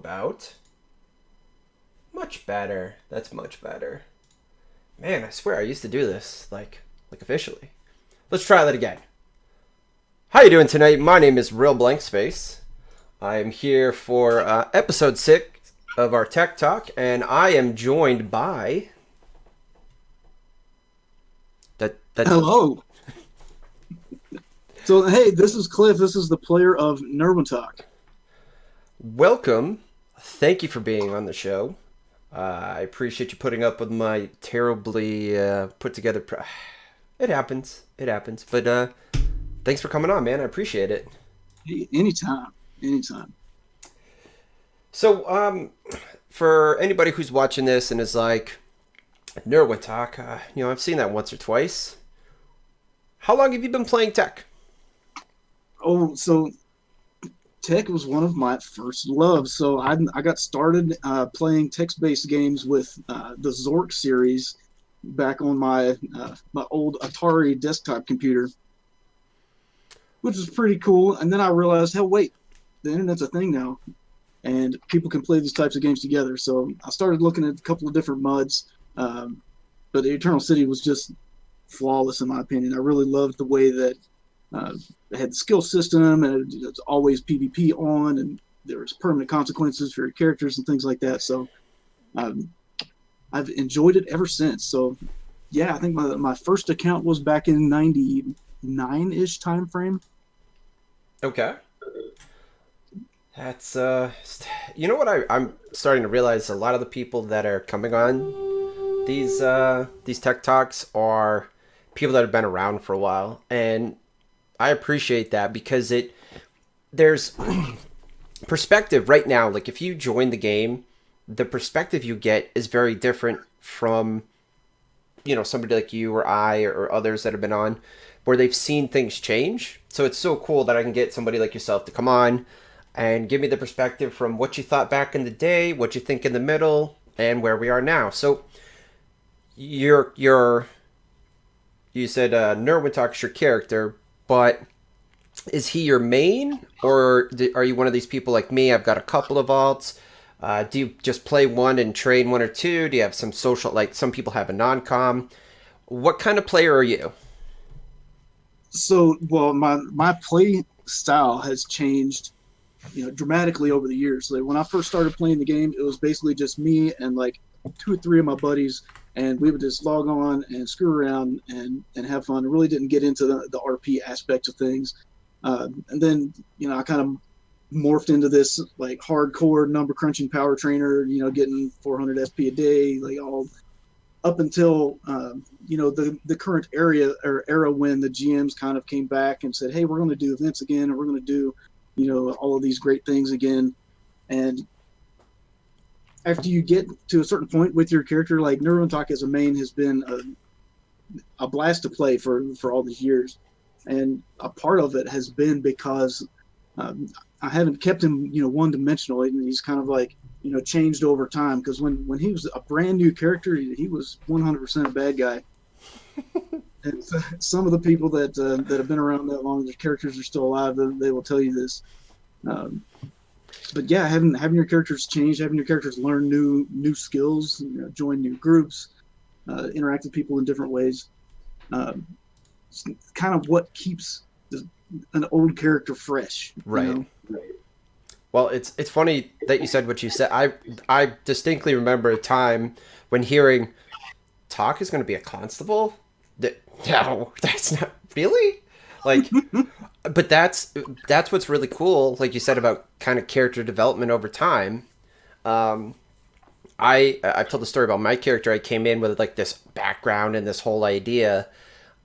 about? Much better. That's much better. Man, I swear I used to do this, like officially. Let's try that again. How you doing tonight? My name is Real Blank Space. I am here for episode 6 of our Tech Talk, and I am joined by... Hello. So, hey, this is Cliff. This is the player of Nerwintok. Welcome. Thank you for being on the show. I appreciate you putting up with my terribly put together... It happens. It happens. But thanks for coming on, man. I appreciate it. Hey, anytime. Anytime. So, for anybody who's watching this and is like, Nerwintok, I've seen that once or twice. How long have you been playing tech? Oh, so tech was one of my first loves. So I got started playing text-based games with the Zork series back on my old Atari desktop computer, which was pretty cool. And then I realized, hell, wait, the internet's a thing now, and people can play these types of games together. So I started looking at a couple of different mods, but Eternal City was just flawless in my opinion. I really loved the way that it had the skill system, and it was always PvP on, and there was permanent consequences for your characters and things like that. So I've enjoyed it ever since. So yeah, I think my first account was back in 99-ish time frame. Okay. That's you know what I'm starting to realize, a lot of the people that are coming on these tech talks are people that have been around for a while, and I appreciate that because there's perspective right now. Like, if you join the game, the perspective you get is very different from, somebody like you or I or others that have been on, where they've seen things change. So it's so cool that I can get somebody like yourself to come on and give me the perspective from what you thought back in the day, what you think in the middle, and where we are now. So you said Nerwintok's your character, but is he your main, or are you one of these people like me? I've got a couple of alts. Do you just play one and train one or two? Do you have some social, like some people have a non-com? What kind of player are you? So, well, my play style has changed, dramatically over the years. Like, when I first started playing the game, it was basically just me and like 2 or 3 of my buddies, and we would just log on and screw around and have fun. I really didn't get into the RP aspect of things. And then, I kind of morphed into this like hardcore number crunching power trainer, getting 400 SP a day, like all up until, the current era when the GMs kind of came back and said, hey, we're going to do events again, and we're going to do, all of these great things again. And after you get to a certain point with your character, like Nerwintok as a main has been a blast to play for all these years. And a part of it has been because I haven't kept him, one-dimensional. And he's kind of like, changed over time. Because when he was a brand new character, he was 100% a bad guy. And some of the people that have been around that long, their characters are still alive, they will tell you this. But yeah, having your characters change, having your characters learn new skills, join new groups, interact with people in different ways, it's kind of what keeps an old character fresh. Right. Well, it's funny that you said what you said. I distinctly remember a time when hearing Talk is going to be a constable. No, that's not really like. But that's what's really cool, like you said, about kind of character development over time. I've told the story about my character. I came in with like this background and this whole idea,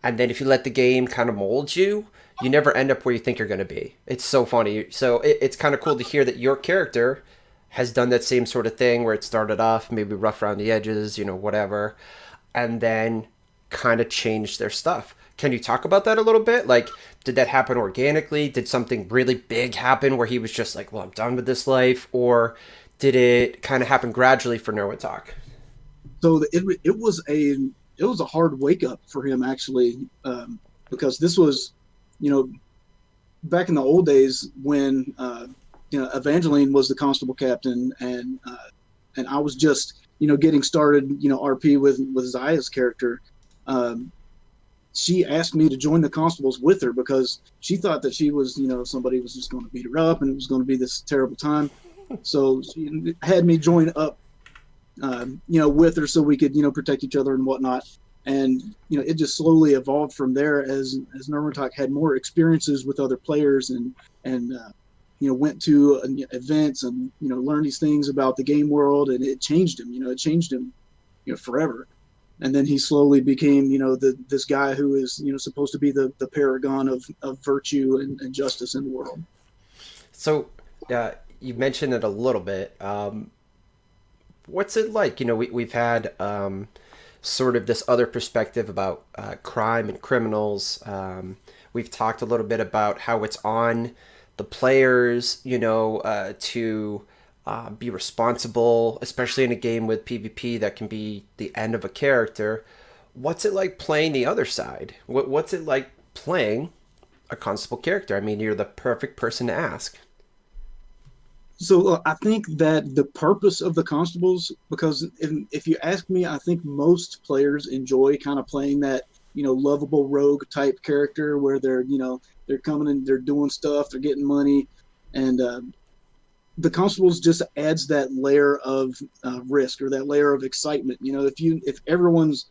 and then if you let the game kind of mold you, you never end up where you think you're going to be. It's so funny. So it's kind of cool to hear that your character has done that same sort of thing, where it started off maybe rough around the edges, whatever, and then kind of changed their stuff. Can you talk about that a little bit? Like, did that happen organically? Did something really big happen where he was just like, well, I'm done with this life? Or did it kind of happen gradually for Nerwintok? So it was a hard wake up for him, actually, because this was, back in the old days when Evangeline was the constable captain, and I was just getting started, RP with Zaya's character. Um, she asked me to join the constables with her because she thought that she was, somebody was just going to beat her up and it was going to be this terrible time. So she had me join up, with her so we could, protect each other and whatnot. And it just slowly evolved from there as Nerwintok had more experiences with other players and went to events and learned these things about the game world, and it changed him. It changed him, forever. And then he slowly became, this guy who is, supposed to be the paragon of virtue and justice in the world. So, you mentioned it a little bit. What's it like? We've had sort of this other perspective about crime and criminals. We've talked a little bit about how it's on the players, to be responsible, especially in a game with PvP that can be the end of a character. What's it like playing the other side? What's it like playing a constable character? I mean, you're the perfect person to ask. So I think that the purpose of the constables, because if you ask me, I think most players enjoy kind of playing that, lovable rogue type character where they're coming and they're doing stuff, they're getting money, and the constables just adds that layer of risk or that layer of excitement. If everyone's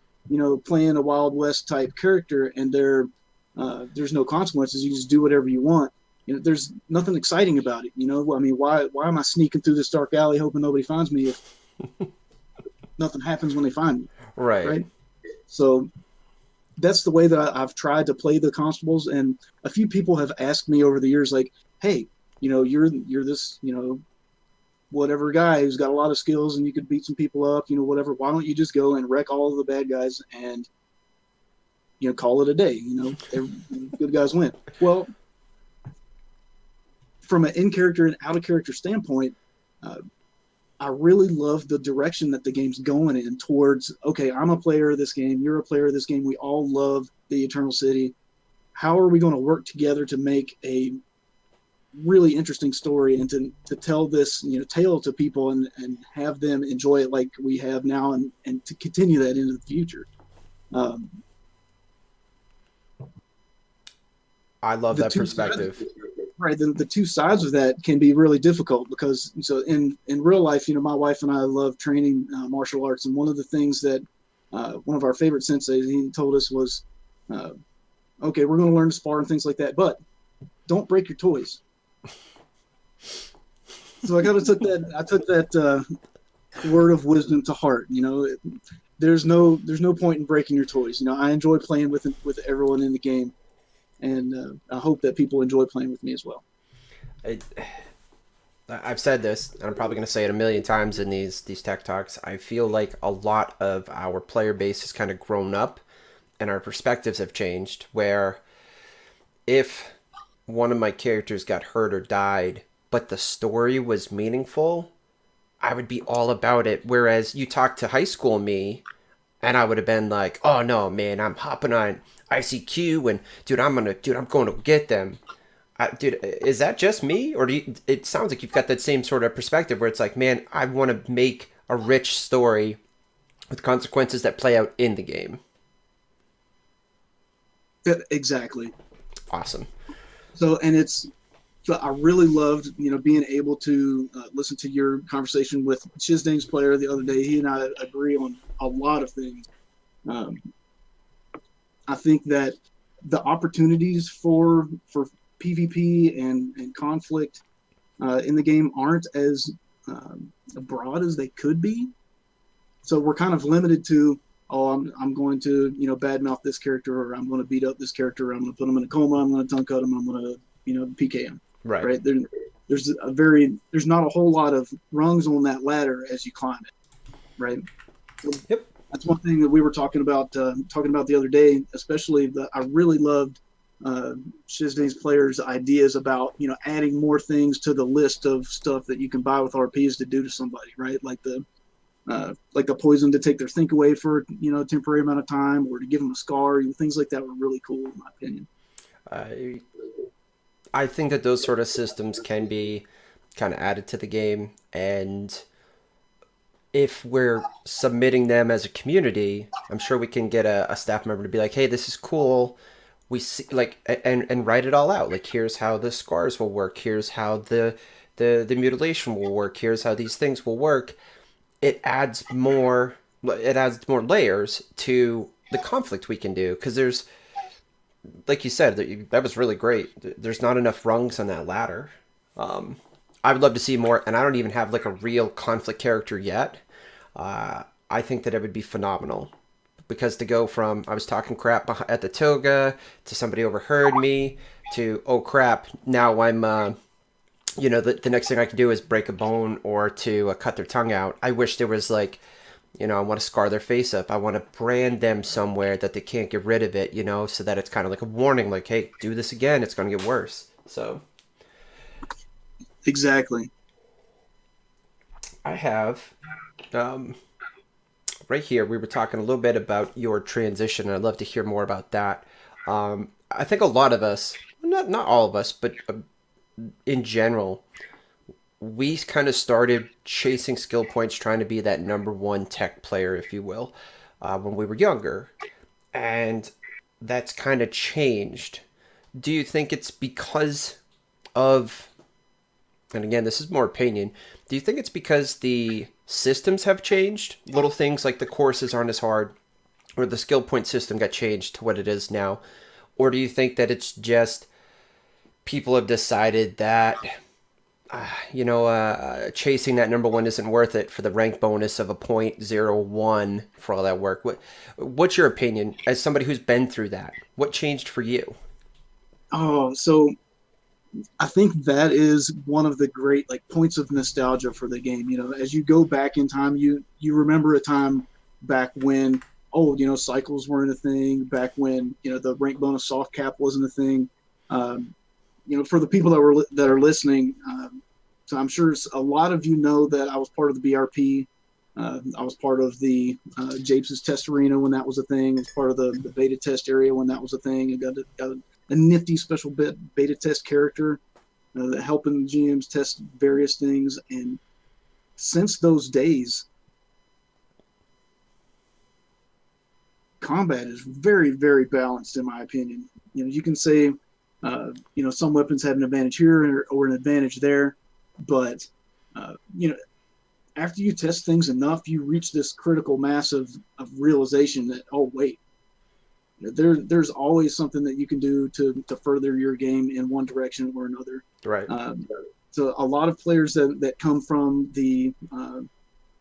playing a Wild West type character and there's no consequences, you just do whatever you want. There's nothing exciting about it. I mean, why am I sneaking through this dark alley hoping nobody finds me if nothing happens when they find me? Right. So that's the way that I've tried to play the constables. And a few people have asked me over the years, like, hey, you're this, whatever guy who's got a lot of skills and you could beat some people up, whatever. Why don't you just go and wreck all of the bad guys and, call it a day? Good guys win. Well, from an in-character and out-of-character standpoint, I really love the direction that the game's going in towards, okay, I'm a player of this game, you're a player of this game, we all love the Eternal City. How are we going to work together to make a really interesting story and to tell this tale to people and have them enjoy it like we have now and to continue that into the future? I love that perspective. Right. The two sides of that can be really difficult because in real life, my wife and I love training martial arts. And one of the things that one of our favorite senseis, he told us was, okay, we're going to learn to spar and things like that, but don't break your toys. So I kind of took that word of wisdom to heart. There's no point in breaking your toys. I enjoy playing with everyone in the game. And I hope that people enjoy playing with me as well. I've said this, and I'm probably going to say it a million times in these tech talks. I feel like a lot of our player base has kind of grown up, and our perspectives have changed. Where if one of my characters got hurt or died, but the story was meaningful, I would be all about it. Whereas you talk to high school me, and I would have been like, "Oh no, man, I'm hopping on ICQ and I'm going to get them." Dude, is that just me, or it sounds like you've got that same sort of perspective where it's like, man, I want to make a rich story with consequences that play out in the game. Yeah, exactly. Awesome. So I really loved being able to listen to your conversation with Shizdane's player the other day. He and I agree on a lot of things. I think that the opportunities for PvP and conflict in the game aren't as broad as they could be. So we're kind of limited to, I'm going to badmouth this character, or I'm going to beat up this character, or I'm going to put him in a coma, I'm going to tongue cut him, I'm going to PK him. Right. There's not a whole lot of rungs on that ladder as you climb it. Right. So yep. That's one thing that we were talking about the other day, especially I really loved Shizdane's players' ideas about, adding more things to the list of stuff that you can buy with RPs to do to somebody, right? Like the poison to take their think away for, a temporary amount of time, or to give them a scar. Things like that were really cool, in my opinion. I think that those sort of systems can be kind of added to the game. And if we're submitting them as a community, I'm sure we can get a staff member to be like, hey, this is cool. We see like and write it all out. Like here's how the scars will work. Here's how the mutilation will work. Here's how these things will work. It adds more layers to the conflict we can do because there's like you said that was really great. There's not enough rungs on that ladder. I would love to see more, and I don't even have like a real conflict character yet. I think that it would be phenomenal because to go from I was talking crap at the toga to somebody overheard me to oh crap now I'm the next thing I can do is break a bone or to cut their tongue out. I wish there was like I want to scar their face up. I want to brand them somewhere that they can't get rid of it, so that it's kind of like a warning, like, hey, do this again, it's going to get worse. So Exactly. I have right here, we were talking a little bit about your transition, and I'd love to hear more about that. I think a lot of us, not all of us, but in general, we kind of started chasing skill points, trying to be that number one tech player, if you will, when we were younger. And that's kind of changed. Do you think it's because of, and again, this is more opinion, do you think it's because the systems have changed? Little things like the courses aren't as hard, or the skill point system got changed to what it is now? Or do you think that it's just people have decided that chasing that number one isn't worth it for the rank bonus of a 0.01 for all that work? What's your opinion as somebody who's been through that? What changed for you? Oh, so I think that is one of the great like points of nostalgia for the game. As you go back in time, you remember a time back when cycles weren't a thing. Back when the rank bonus soft cap wasn't a thing. For the people that are listening, so I'm sure a lot of you know that I was part of the BRP. I was part of the Japes' test arena when that was a thing. I was part of the beta test area when that was a thing. I got a nifty special beta test character helping GMs test various things. And since those days, combat is very, very balanced, in my opinion. You can say, some weapons have an advantage here or an advantage there, but after you test things enough, you reach this critical mass of realization that, oh, wait, there's always something that you can do to further your game in one direction or another. Right. So a lot of players that come from the,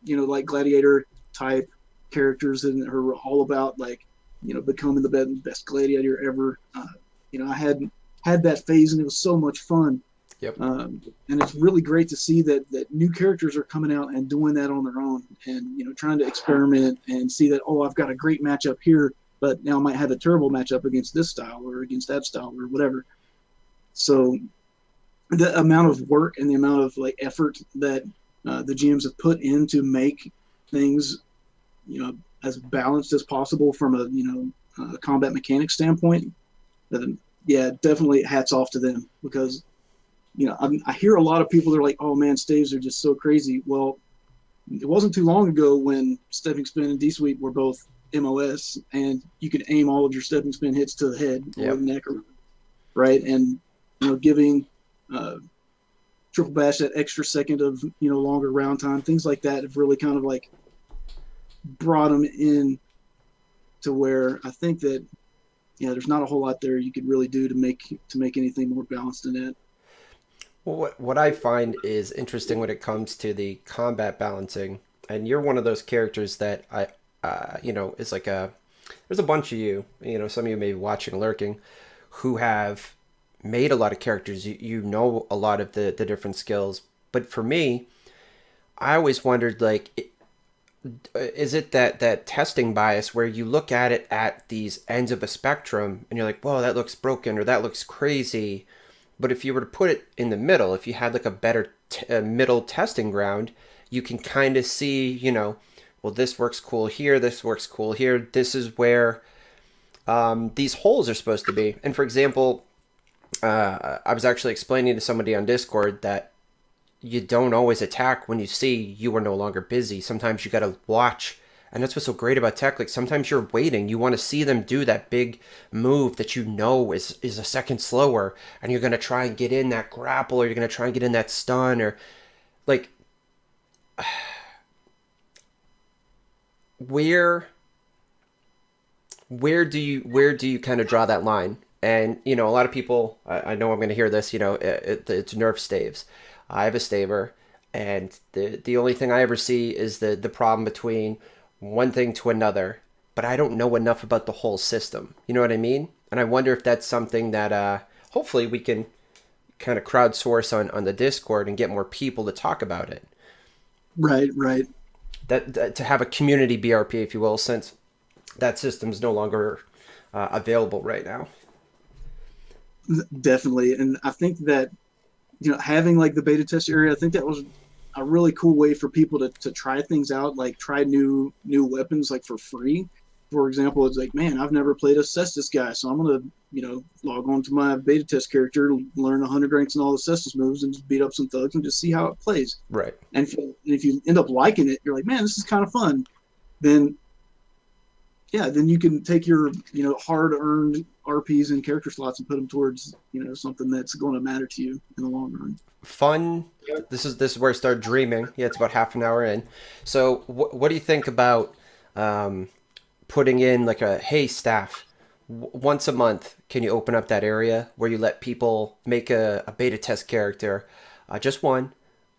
like gladiator type characters and are all about like, becoming the best gladiator ever. I had that phase and it was so much fun. Yep. And it's really great to see that new characters are coming out and doing that on their own and, trying to experiment and see that, oh, I've got a great matchup here, but now I might have a terrible matchup against this style or against that style or whatever. So the amount of work and the amount of like effort that the GMs have put in to make things, as balanced as possible from a combat mechanics standpoint, yeah, definitely hats off to them because, I hear a lot of people that are like, oh man, staves are just so crazy. Well, it wasn't too long ago when stepping spin and D-sweep were both MOS and you could aim all of your stepping spin hits to the head or the neck, right? And, giving triple bash that extra second of, longer round time, things like that have really kind of like brought them in to where I think that, there's not a whole lot there you could really do to make anything more balanced than that. Well, what I find is interesting when it comes to the combat balancing, and you're one of those characters that is like there's a bunch of you, some of you may be watching, lurking, who have made a lot of characters. You know a lot of the different skills, but for me, I always wondered like, is it that testing bias where you look at it at these ends of a spectrum and you're like, whoa, that looks broken or that looks crazy. But if you were to put it in the middle, if you had like a better middle testing ground, you can kind of see, well, this works cool here, this works cool here. This is where these holes are supposed to be. And for example, I was actually explaining to somebody on Discord that you don't always attack when you see you are no longer busy. Sometimes you got to watch. And that's what's so great about tech. Like sometimes you're waiting. You want to see them do that big move that you know is a second slower, and you're gonna try and get in that grapple, or you're gonna try and get in that stun, or like where where do you kind of draw that line? And you know, a lot of people, I know I'm going to hear this. You know, it's nerf staves. I have a staver, and the only thing I ever see is the problem between one thing to another. But I don't know enough about the whole system. You know what I mean? And I wonder if that's something that hopefully we can kind of crowdsource on the Discord and get more people to talk about it. Right, right. That to have a community BRP, if you will, since that system is no longer available right now. Definitely. And I think that, having like the beta test area, I think that was a really cool way for people to try things out, like try new weapons like for free. For example, it's like, man, I've never played a Cestus guy, so I'm gonna, log on to my beta test character, learn 100 ranks and all the Cestus moves, and just beat up some thugs and just see how it plays. Right. And if you end up liking it, you're like, man, this is kind of fun. Then, yeah, then you can take your hard-earned RPs and character slots and put them towards something that's going to matter to you in the long run. Fun. This is where I start dreaming. Yeah, it's about half an hour in. So what do you think about putting in like a, hey staff, once a month, can you open up that area where you let people make a beta test character, just one,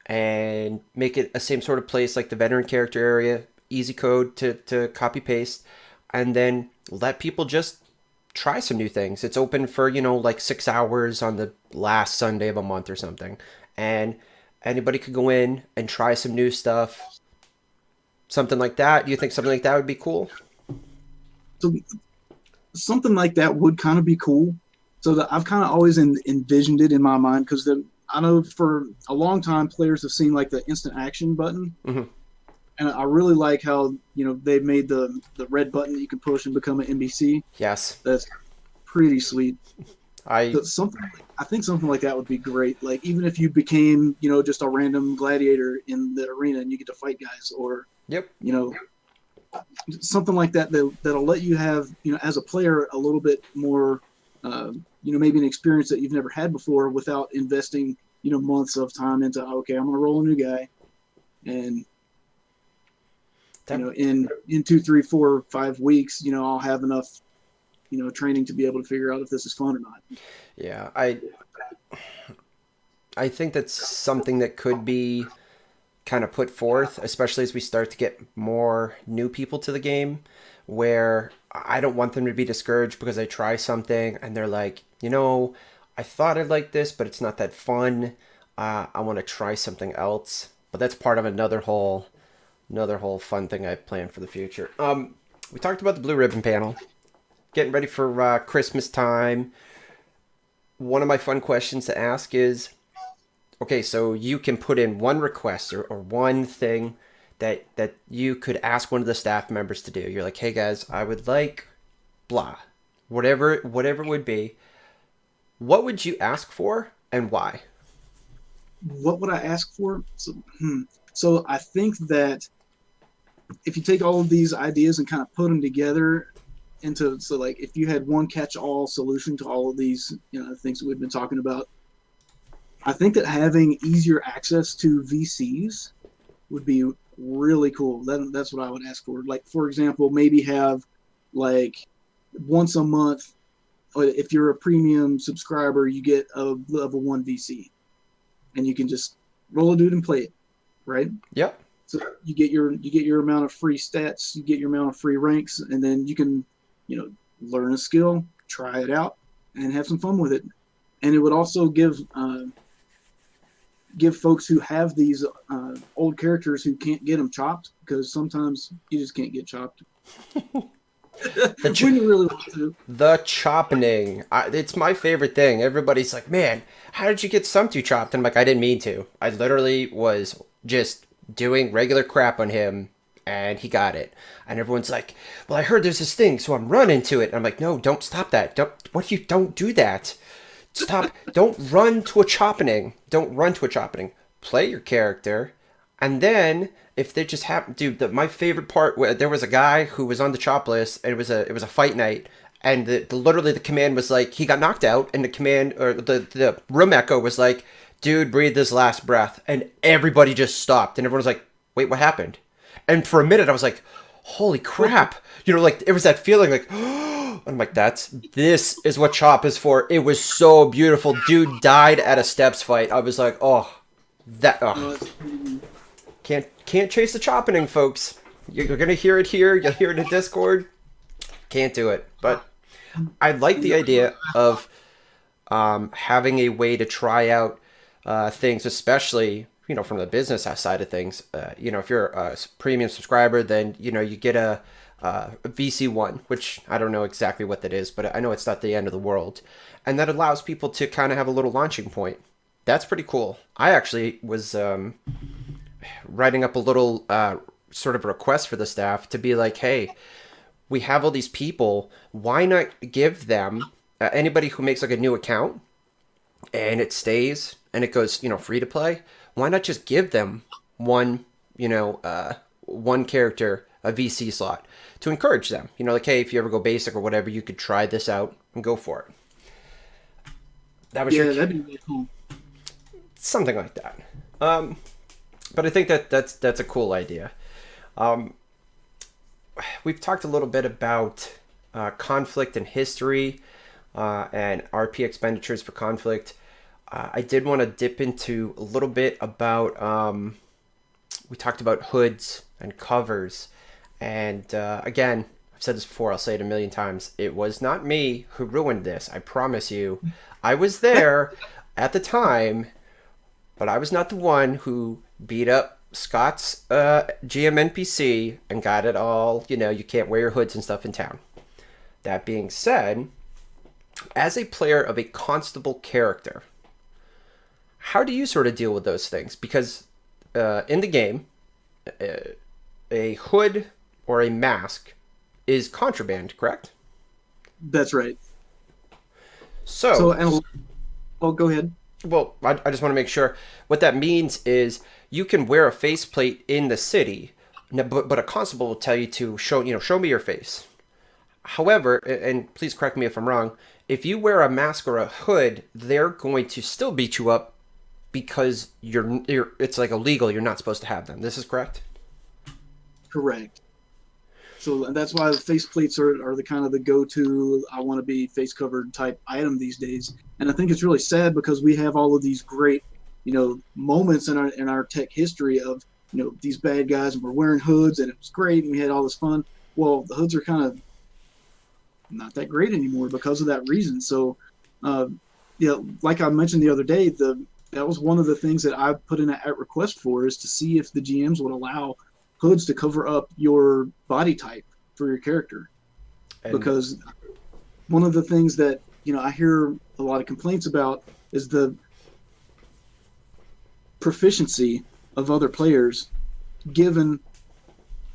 and make it a same sort of place like the veteran character area, easy code to copy paste, and then let people just try some new things. It's open for, like 6 hours on the last Sunday of a month or something. And anybody could go in and try some new stuff. Something like that. Do you think something like that would be cool? So something like that would kind of be cool. So that I've kind of always envisioned it in my mind, because I know for a long time players have seen like the instant action button. Mm-hmm. And I really like how, they've made the red button that you can push and become an NBC. Yes. That's pretty sweet. I think something like that would be great. Like even if you became, just a random gladiator in the arena and you get to fight guys, or Yep. Something like that that'll let you have, as a player, a little bit more, maybe an experience that you've never had before without investing, months of time into, okay, I'm going to roll a new guy, and in 2, 3, 4, 5 weeks, I'll have enough, training to be able to figure out if this is fun or not. Yeah, I think that's something that could be kind of put forth, especially as we start to get more new people to the game, where I don't want them to be discouraged because they try something and they're like, I thought I'd like this, but it's not that fun. I want to try something else. But that's part of another whole fun thing I planned for the future. We talked about the blue ribbon panel, getting ready for Christmas time. One of my fun questions to ask is, okay, so you can put in one request or one thing that you could ask one of the staff members to do. You're like, hey guys, I would like blah, whatever it would be. What would you ask for and why? What would I ask for? So I think that if you take all of these ideas and kind of put them together into, so like if you had one catch-all solution to all of these things that we've been talking about, I think that having easier access to VCs would be really cool. That's what I would ask for. Like, for example, maybe have like once a month, if you're a premium subscriber, you get a level 1 VC, and you can just roll a dude and play it, right? Yep. So you get your amount of free stats, you get your amount of free ranks, and then you can, learn a skill, try it out, and have some fun with it. And it would also give folks who have these old characters who can't get them chopped, because sometimes you just can't get chopped. When you really want to. The chopping. It's my favorite thing. Everybody's like, man, how did you get Sumtu chopped? And I'm like, I didn't mean to. I literally was just doing regular crap on him, and he got it. And everyone's like, well, I heard there's this thing, so I'm running to it. And I'm like, no, don't stop that. Don't do that. Stop. Don't run to a chopping. Don't run to a chopping. play your character, and then if they just happen, dude, my favorite part where there was a guy who was on the chop list, and it was a fight night, and literally the command was like he got knocked out, and the command or the room echo was like, dude, breathe his last breath, and everybody just stopped, and everyone was like, wait, what happened? And for a minute, I was like, holy crap, like it was that feeling like. I'm like, this is what Chop is for. It was so beautiful. Dude died at a steps fight. I was like, can't chase the choppening, folks. You're gonna hear it here. You'll hear it in Discord. Can't do it. But I like the idea of having a way to try out things, especially from the business side of things. If you're a premium subscriber, then you get a VC1, which I don't know exactly what that is, but I know it's not the end of the world. And that allows people to kind of have a little launching point. That's pretty cool. I actually was writing up a little sort of request for the staff to be like, hey, we have all these people. Why not give them, anybody who makes like a new account and it stays and it goes, free to play, why not just give them one character, a VC slot, to encourage them. Like, hey, if you ever go basic or whatever, you could try this out and go for it. That'd be really cool. Something like that. But I think that's a cool idea. We've talked a little bit about conflict and history and RP expenditures for conflict. I did want to dip into a little bit about, we talked about hoods and covers. And again, I've said this before, I'll say it a million times. It was not me who ruined this. I promise you. I was there at the time, but I was not the one who beat up Scott's GM NPC and got it all, you can't wear your hoods and stuff in town. That being said, as a player of a constable character, how do you sort of deal with those things? Because in the game, a hood or a mask is contraband, correct? That's right. So go ahead. Well, I just want to make sure. What that means is you can wear a faceplate in the city, but a constable will tell you to show me your face. However, and please correct me if I'm wrong, if you wear a mask or a hood, they're going to still beat you up because it's like illegal. You're not supposed to have them. This is correct? Correct. So that's why the faceplates are the kind of the go-to, I want to be face covered type item these days. And I think it's really sad because we have all of these great, moments in our tech history of, these bad guys and we're wearing hoods and it was great and we had all this fun. Well, the hoods are kind of not that great anymore because of that reason. So, like I mentioned the other day, that was one of the things that I put in at request for, is to see if the GMs would allow hoods to cover up your body type for your character. Because one of the things that I hear a lot of complaints about is the proficiency of other players given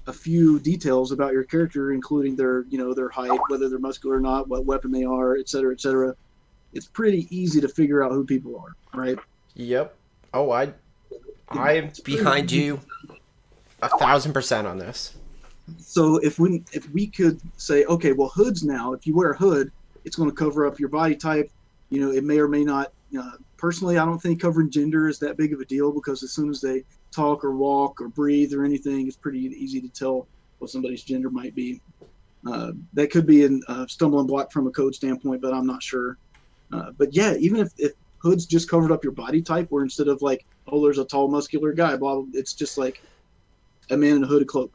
a few details about your character, including their their height, whether they're muscular or not, what weapon they are, et cetera, et cetera. It's pretty easy to figure out who people are, right? Yep. Oh, I am behind you 1,000% on this. So if we could say, okay, well, hoods now, if you wear a hood, it's going to cover up your body type. It may or may not. Personally, I don't think covering gender is that big of a deal, because as soon as they talk or walk or breathe or anything, it's pretty easy to tell what somebody's gender might be. That could be a stumbling block from a code standpoint, but I'm not sure. But yeah, even if hoods just covered up your body type, where instead of like, oh, there's a tall, muscular guy, blah, blah, it's just like a man in a hooded cloak.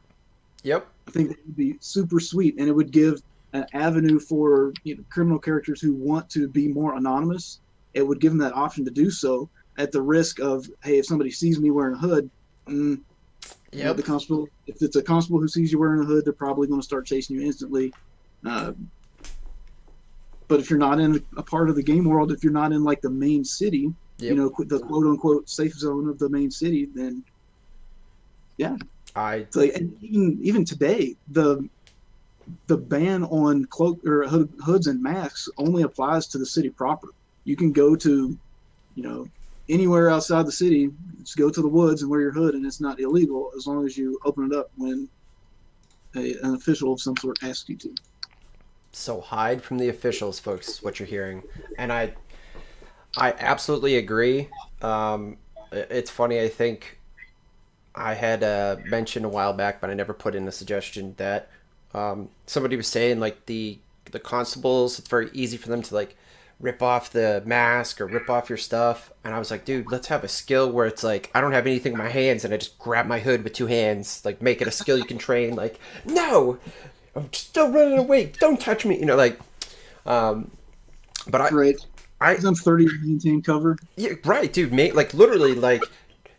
Yep. I think that would be super sweet, and it would give an avenue for criminal characters who want to be more anonymous. It would give them that option to do so, at the risk of, hey, if somebody sees me wearing a hood, the constable, if it's a constable who sees you wearing a hood, they're probably going to start chasing you instantly. But if you're not in a part of the game world, if you're not in like the main city, the quote unquote safe zone of the main city, then yeah. And even today, the ban on cloak or hoods and masks only applies to the city proper. You can go to, anywhere outside the city, just go to the woods and wear your hood, and it's not illegal as long as you open it up when an official of some sort asks you to. So hide from the officials, folks, is what you're hearing. And I absolutely agree. It's funny, I think I had mentioned a while back, but I never put in a suggestion that somebody was saying like the constables, it's very easy for them to like rip off the mask or rip off your stuff. And I was like, dude, let's have a skill where it's like I don't have anything in my hands and I just grab my hood with two hands, like make it a skill you can train. Like, no, I'm still running away. Don't touch me. You know, like, but Right. I, I'm 30 maintain cover. yeah, right, dude, mate. Like literally, like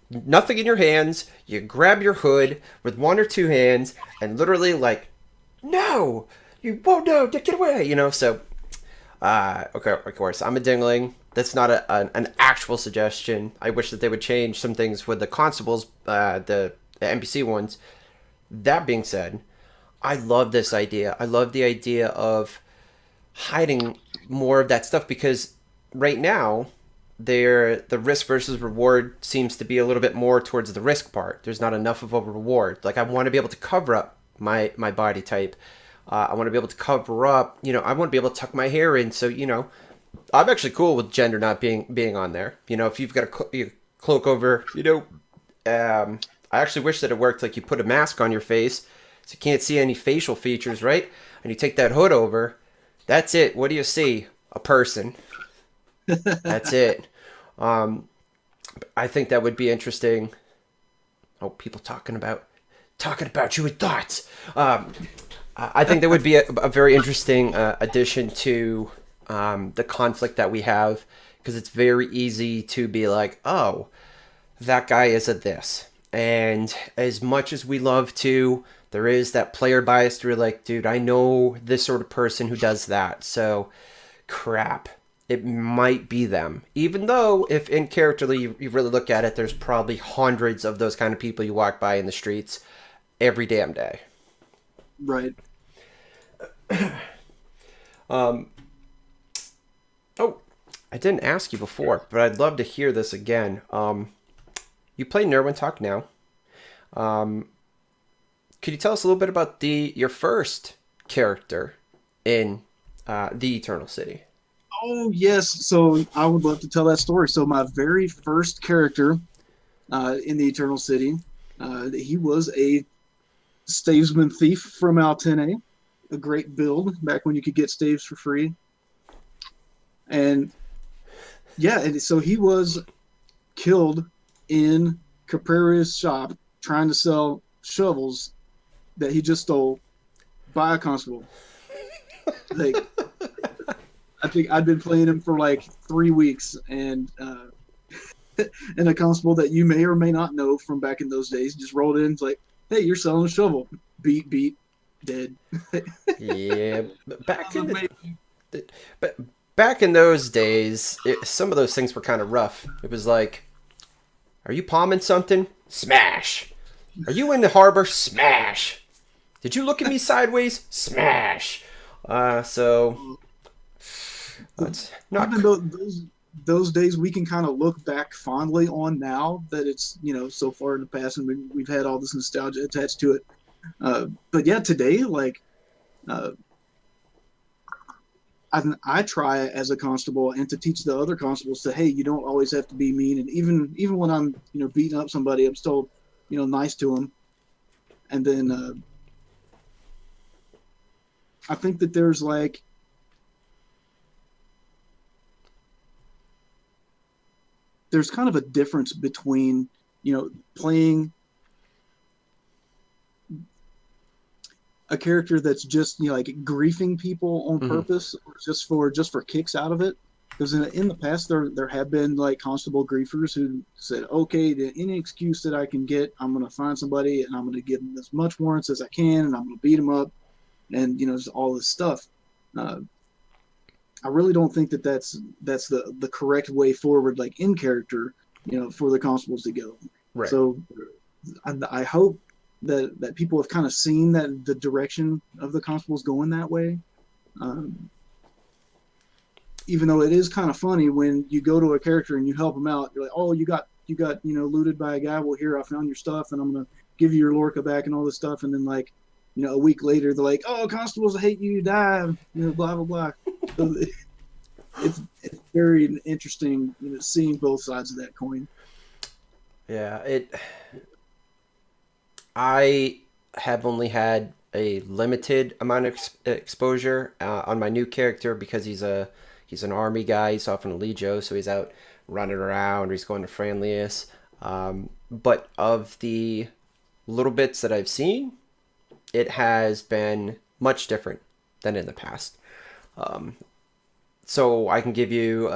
nothing in your hands. You grab your hood with one or two hands, and literally, like, no, you won't know. Get away. You know. So, okay, of course, I'm a dingling. That's not an actual suggestion. I wish that they would change some things with the constables, the NPC ones. That being said, I love this idea. I love the idea of hiding more of that stuff because right now the risk versus reward seems to be a little bit more towards the risk part. There's not enough of a reward. Like I want to be able to cover up my body type. I want to be able to cover up. You know, I want to be able to tuck my hair in. So you know, I'm actually cool with gender not being on there. You know, if you've got a cloak over, you know, I actually wish that it worked. Like you put a mask on your face, so you can't see any facial features, right? And you take that hood over. That's it. What do you see? A person. That's it. Um, I think that would be interesting. Oh, people talking about you with thoughts. I think that would be a very interesting addition to the conflict that we have because it's very easy to be like, oh, that guy is a this. And as much as we love to, there is that player bias where you're like, dude, I know this sort of person who does that. So, crap. It might be them. Even though, if in characterly you really look at it, there's probably hundreds of those kind of people you walk by in the streets every damn day. Right. Um, oh, I didn't ask you before, but I'd love to hear this again. You play Nerwintok now. Um, could you tell us a little bit about your first character in the Eternal City? Oh yes. So I would love to tell that story. So my very first character in the Eternal City, he was a stavesman thief from Altene, a great build back when you could get staves for free. And yeah, and so he was killed in Caprara's shop trying to sell shovels that he just stole by a constable. Like, I think I'd been playing him for like 3 weeks, and and a constable that you may or may not know from back in those days just rolled in. It's like, hey, you're selling a shovel. Beat, dead. Yeah, but back in those days, some of those things were kind of rough. It was like, are you palming something? Smash. Are you in the harbor? Smash. Did you look at me sideways? Smash. So that's not. Even though those days we can kind of look back fondly on now that it's so far in the past and we've had all this nostalgia attached to it. But yeah, today like I try as a constable and to teach the other constables that hey, you don't always have to be mean, and even when I'm beating up somebody, I'm still nice to them. And then I think that there's kind of a difference between playing a character that's just like griefing people on purpose or just for kicks out of it. Because in the past there have been like constable griefers who said, okay, any excuse that I can get, I'm going to find somebody and I'm going to give them as much warrants as I can and I'm going to beat them up and just all this stuff. I really don't think that's the correct way forward, like in character, for the constables to go. Right. So I hope that people have kind of seen that the direction of the constables going that way. even though it is kind of funny when you go to a character and you help them out, you're like, oh, you got looted by a guy. Well, here, I found your stuff, and I'm gonna give you your Lorca back and all this stuff. And then like, a week later, they're like, oh, Constables, I hate you, you die, blah blah blah. So it's very interesting, seeing both sides of that coin. Yeah, I have only had a limited amount of exposure on my new character because he's an army guy. He's off in a Legio, so he's out running around. He's going to friendliest. But of the little bits that I've seen, it has been much different than in the past. So I can give you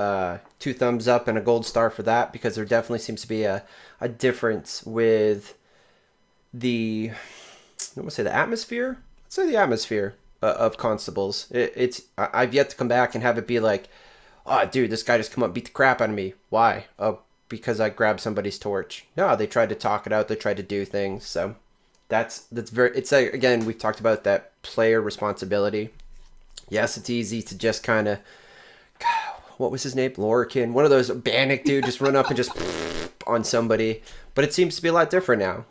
two thumbs up and a gold star for that because there definitely seems to be a difference with the, I want to say the atmosphere. Let's say the atmosphere of Constables. I've yet to come back and have it be like, oh, dude, this guy just come up and beat the crap out of me. Why? Oh, because I grabbed somebody's torch. No, they tried to talk it out. They tried to do things. So that's very. It's like, again, we've talked about that player responsibility. Yes, it's easy to just kind of, what was his name? Lorcan. One of those Bannock dude just run up and just on somebody. But it seems to be a lot different now.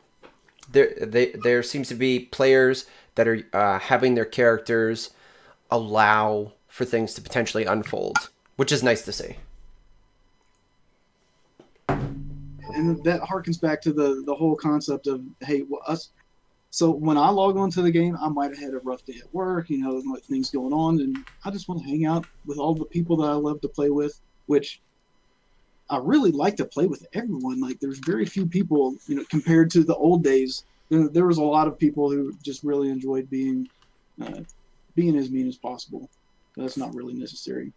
There seems to be players that are having their characters allow for things to potentially unfold, which is nice to see. And that harkens back to the whole concept of, hey, well, us. So when I log on to the game, I might have had a rough day at work, like things going on, and I just want to hang out with all the people that I love to play with, which I really like to play with everyone. Like, there's very few people, compared to the old days. There was a lot of people who just really enjoyed being as mean as possible. That's not really necessary.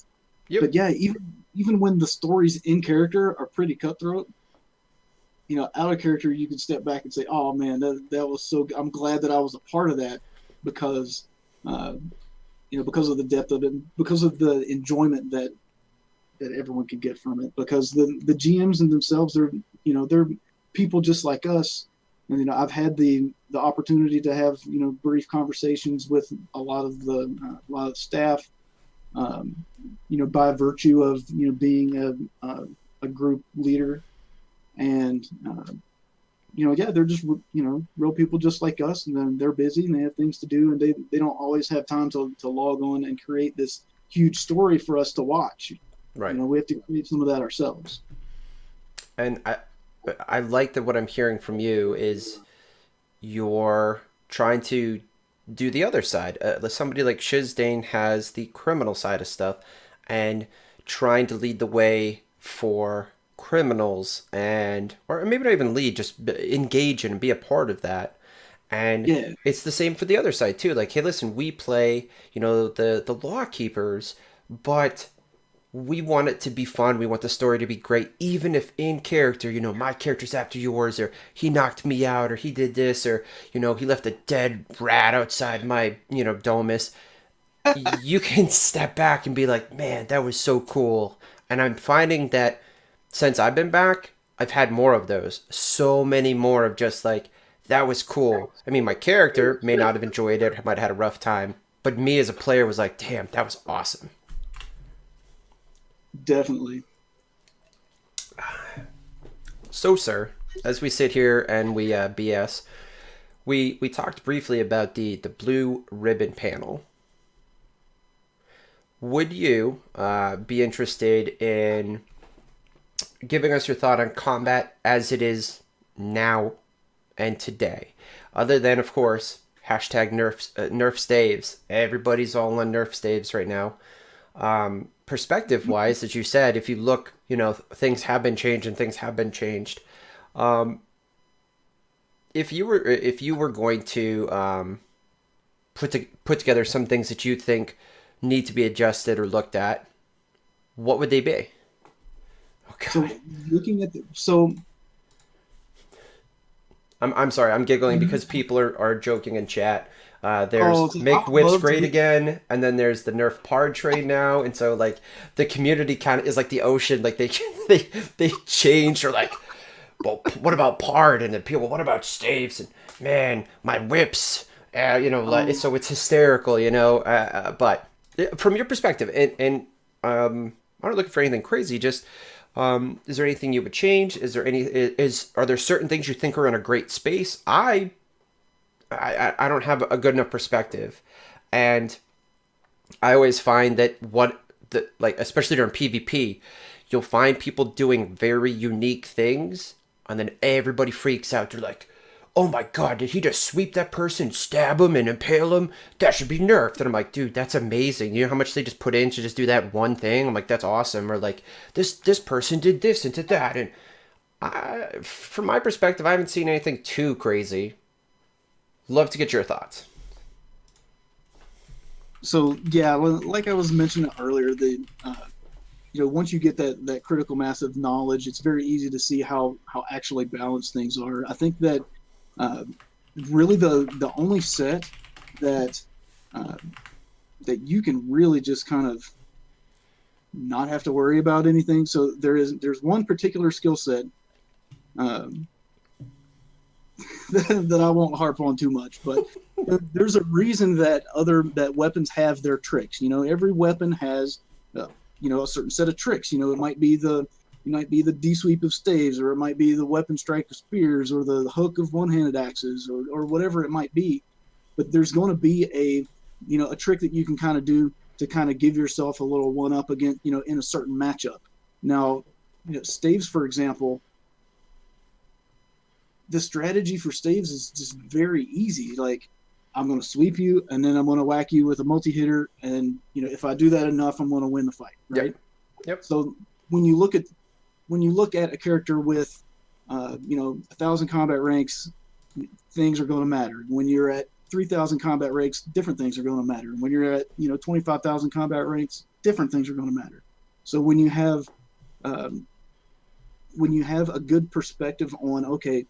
Yep. But yeah, even when the stories in character are pretty cutthroat, out of character, you can step back and say, "Oh man, that was so good. I'm glad that I was a part of that because, because of the depth of it, because of the enjoyment that everyone can get from it. Because the GMs and themselves, they're people just like us. And I've had the opportunity to have brief conversations with a lot of the staff, by virtue of being a group leader. And, yeah, they're just, real people just like us, and then they're busy and they have things to do, and they don't always have time to log on and create this huge story for us to watch. Right. We have to create some of that ourselves. And I like that what I'm hearing from you is you're trying to do the other side. Somebody like Shizdane has the criminal side of stuff and trying to lead the way for criminals or maybe not even lead, just engage in and be a part of that. And Yeah. it's the same for the other side too. Like, hey, listen, we play, the law keepers, but we want it to be fun. We want the story to be great, even if in character, my character's after yours, or he knocked me out, or he did this, or, he left a dead rat outside my, domus. You can step back and be like, man, that was so cool. And I'm finding that since I've been back, I've had more of those. So many more of just like, that was cool. I mean, my character may not have enjoyed it, might have had a rough time, but me as a player was like, damn, that was awesome. Definitely. So, sir, as we sit here and we BS, we talked briefly about the blue ribbon panel. Would you be interested in giving us your thought on combat as it is now and today? Other than, of course, hashtag nerf staves. Everybody's all on nerf staves right now. Perspective wise, as you said, if you look, things have been changed and things have been changed. If you were going to put together some things that you think need to be adjusted or looked at, what would they be? Okay. So looking at I'm sorry, I'm giggling because people are joking in chat. There's make whips great again, and then there's the nerf pard trade now, and so like the community kind of is like the ocean, like they change, or like, well, what about pard? And then people, what about staves? And man, my whips, so it's hysterical, but from your perspective, and I'm not looking for anything crazy. Just is there anything you would change? Is there any is are there certain things you think are in a great space? I don't have a good enough perspective, and I always find that what the like especially during PvP, you'll find people doing very unique things, and then everybody freaks out. They're like, "Oh my god, did he just sweep that person, stab him, and impale him? That should be nerfed." And I'm like, "Dude, that's amazing. You know how much they just put in to just do that one thing?" I'm like, "That's awesome." Or like, "This person did this and did that," and from my perspective, I haven't seen anything too crazy. Love to get your thoughts. So yeah, like I was mentioning earlier, once you get that critical mass of knowledge, it's very easy to see how actually balanced things are. I think that uh, really the only set that uh, that you can really just kind of not have to worry about anything. So there's one particular skill set um, that I won't harp on too much, but there's a reason that weapons have their tricks. Every weapon has a certain set of tricks. It might be the D sweep of staves, or it might be the weapon strike of spears, or the hook of one-handed axes, or whatever it might be. But there's going to be a trick that you can kind of do to kind of give yourself a little one up against in a certain matchup. Now, staves, for example, the strategy for staves is just very easy. Like, I'm going to sweep you, and then I'm going to whack you with a multi-hitter, and if I do that enough, I'm going to win the fight, right? Yep. So when you look at a character with 1,000 combat ranks, things are going to matter. When you're at 3,000 combat ranks, different things are going to matter. When you're at 25,000 combat ranks, different things are going to matter. So when you have a good perspective on, okay,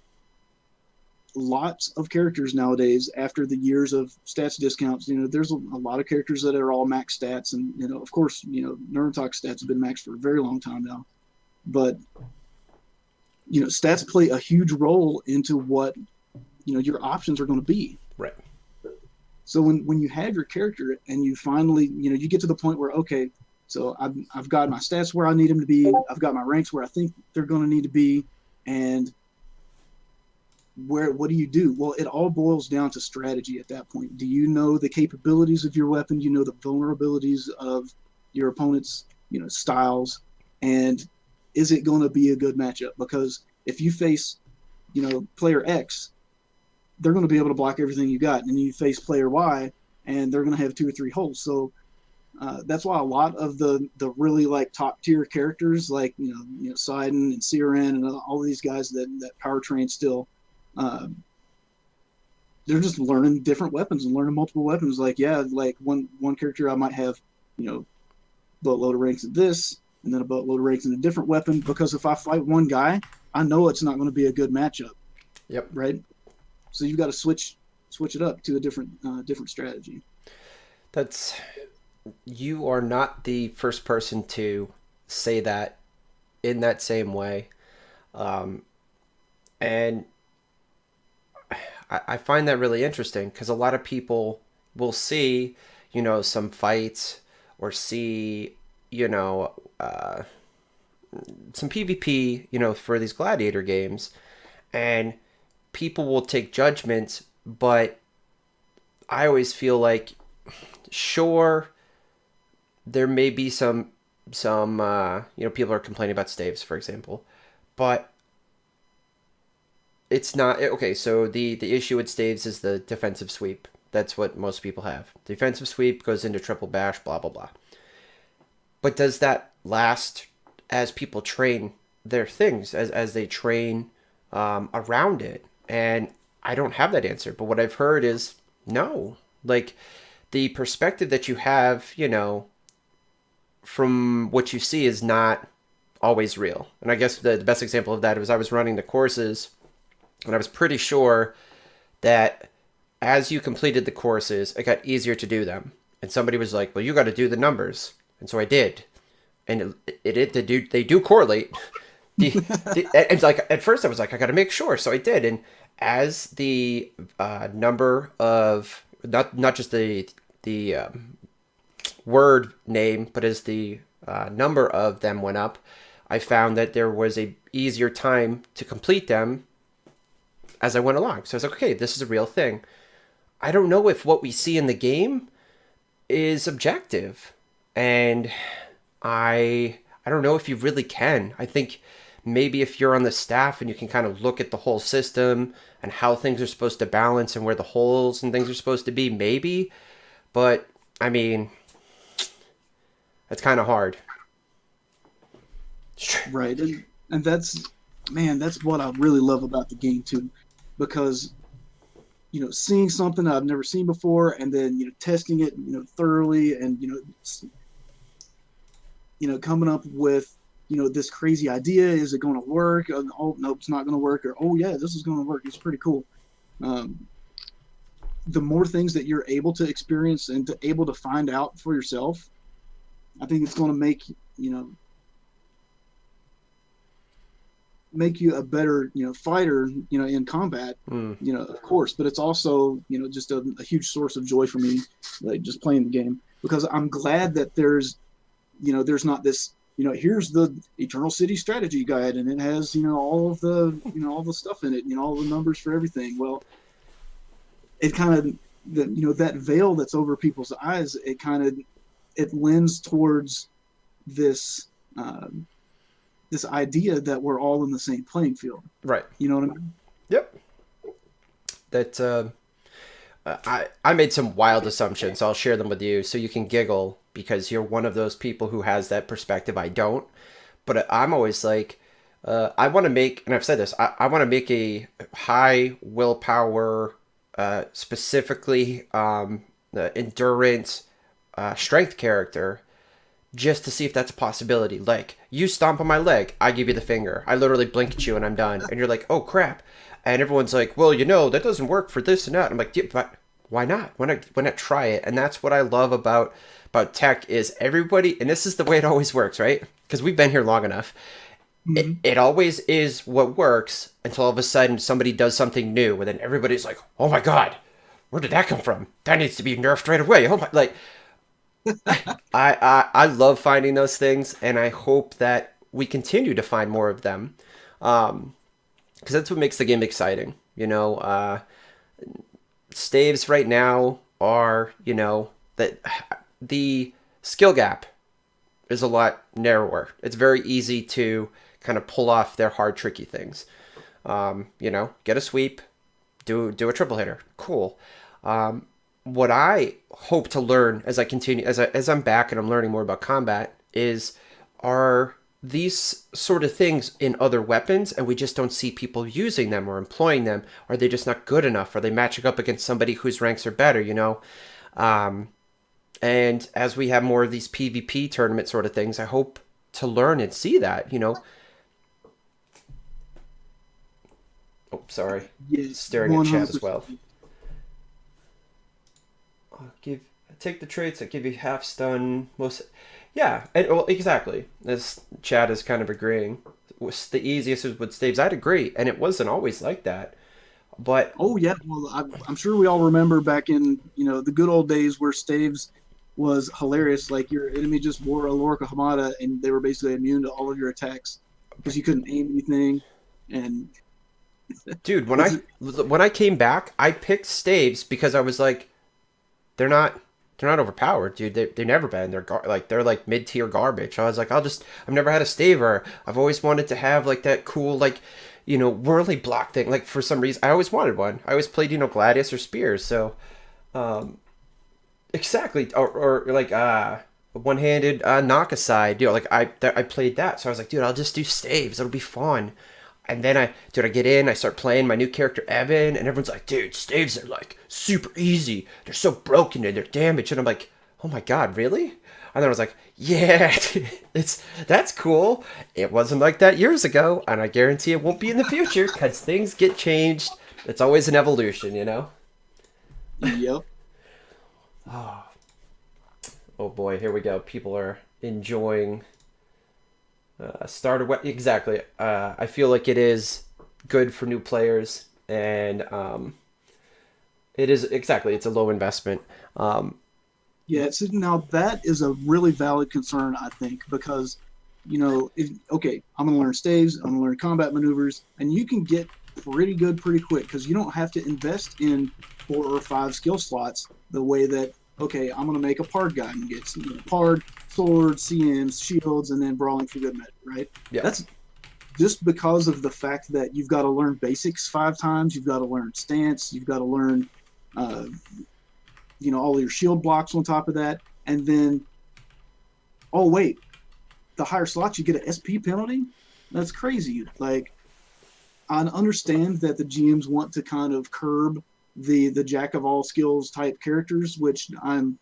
lots of characters nowadays, after the years of stats discounts, there's a lot of characters that are all max stats, and of course, Nerwintok stats have been maxed for a very long time now, but stats play a huge role into what your options are going to be. Right. So when you have your character and you finally you get to the point where, okay, so I've got my stats where I need them to be, I've got my ranks where I think they're going to need to be, and what do you do? Well, it all boils down to strategy at that point. Do you know the capabilities of your weapon? Do you know the vulnerabilities of your opponent's styles, and is it going to be a good matchup? Because if you face player X, they're going to be able to block everything you got, and you face player Y, and they're going to have 2 or 3 holes. So that's why a lot of the really like top tier characters like Sidon and CRN and all these guys that power train still, they're just learning different weapons and learning multiple weapons. Like, yeah, like one character I might have boatload of ranks in this, and then a boatload of ranks in a different weapon, because if I fight one guy, I know it's not going to be a good matchup. Yep. Right. So you've got to switch it up to a different strategy. You are not the first person to say that in that same way, and I find that really interesting because a lot of people will see some fights or see some PvP for these gladiator games, and people will take judgments, but I always feel like, sure, there may be some people are complaining about staves, for example, but it's not okay. So the issue with staves is the defensive sweep. That's what most people have. Defensive sweep goes into triple bash, blah blah blah. But does that last as people train their things, as they train around it? And I don't have that answer. But what I've heard is no. Like, the perspective that you have, from what you see is not always real. And I guess the best example of that was I was running the courses, and I was pretty sure that as you completed the courses, it got easier to do them. And somebody was like, well, you got to do the numbers. And so I did. And they do correlate. It's like, at first I was like, I got to make sure. So I did. And as the number of, not just the word name, but as the number of them went up, I found that there was a easier time to complete them as I went along. So I was like, okay, this is a real thing. I don't know if what we see in the game is objective, and I don't know if you really can. I think maybe if you're on the staff and you can kind of look at the whole system and how things are supposed to balance and where the holes and things are supposed to be, maybe. But I mean, it's kind of hard. Right, and that's, man, that's what I really love about the game too, because seeing something I've never seen before, and then testing it thoroughly, and coming up with this crazy idea. Is it going to work? Oh no, it's not going to work. Or oh yeah, this is going to work. It's pretty cool. The more things that you're able to experience and able to find out for yourself, I think it's going to make you a better fighter in combat, of course, but it's also just a huge source of joy for me, like just playing the game, because I'm glad that there's not this here's the Eternal City strategy guide and it has all of the all the stuff in it, all the numbers for everything. Well, it kind of that veil that's over people's eyes, it lends towards this this idea that we're all in the same playing field. Right. You know what I mean? Yep. That I made some wild assumptions. I'll share them with you so you can giggle, because you're one of those people who has that perspective. I don't. But I'm always like, I want to make, and I've said this, I want to make a high willpower, specifically endurance, strength character, just to see if that's a possibility. Like, you stomp on my leg, I give you the finger. I literally blink at you and I'm done. And you're like, oh crap. And everyone's like, well, that doesn't work for this and that. I'm like, yeah, but why not? Why not try it? And that's what I love about tech, is everybody, and this is the way it always works, right? Because we've been here long enough. Mm-hmm. It always is what works until all of a sudden somebody does something new, and then everybody's like, oh my God, where did that come from? That needs to be nerfed right away. Oh my, like, I love finding those things, and I hope that we continue to find more of them, because that's what makes the game exciting. Staves right now are that the skill gap is a lot narrower. It's very easy to kind of pull off their hard, tricky things. Get a sweep, do a triple hitter, cool. What I hope to learn as I continue, as I'm back and I'm learning more about combat, are these sort of things in other weapons, and we just don't see people using them or employing them. Are they just not good enough? Are they matching up against somebody whose ranks are better? And as we have more of these PvP tournament sort of things, I hope to learn and see that. Oh, sorry. Yes, staring 100%. At chat as well. Take the traits that give you half stun. Yeah, well, exactly. This chat is kind of agreeing. The easiest is with staves. I'd agree, and it wasn't always like that. But oh yeah, well, I'm sure we all remember back in the good old days where staves was hilarious. Like, your enemy just wore a Lorica Hamada, and they were basically immune to all of your attacks because you couldn't aim anything. And dude, when I came back, I picked staves because I was like, they're not overpowered, dude. They've never been. They're like mid-tier garbage. I was like, I've never had a staver. I've always wanted to have like that cool whirly block thing. Like, for some reason, I always wanted one. I always played Gladius or Spears. So, exactly. Or like one-handed knock aside. I played that. So I was like, dude, I'll just do staves. It'll be fun. And then I get in, I start playing my new character, Evan, and everyone's like, dude, staves are like super easy. They're so broken and they're damaged. And I'm like, oh my God, really? And then I was like, yeah, that's cool. It wasn't like that years ago, and I guarantee it won't be in the future because things get changed. It's always an evolution, Yep. Oh boy, here we go. People are enjoying starter exactly. I feel like it is good for new players, and it is exactly. It's a low investment. Yeah, so now that is a really valid concern, I think, because okay, I'm going to learn staves, I'm going to learn combat maneuvers, and you can get pretty good pretty quick because you don't have to invest in 4 or 5 skill slots the way that, okay, I'm going to make a pard guy and get pard, sword, CMs, shields, and then brawling for good measure, right? Yeah. That's just because of the fact that you've got to learn basics 5 times, you've got to learn stance, you've got to learn, uh, all your shield blocks on top of that, and then, oh wait, the higher slots you get an SP penalty. That's crazy. Like, I understand that the GMs want to kind of curb the jack of all skills type characters, which I'm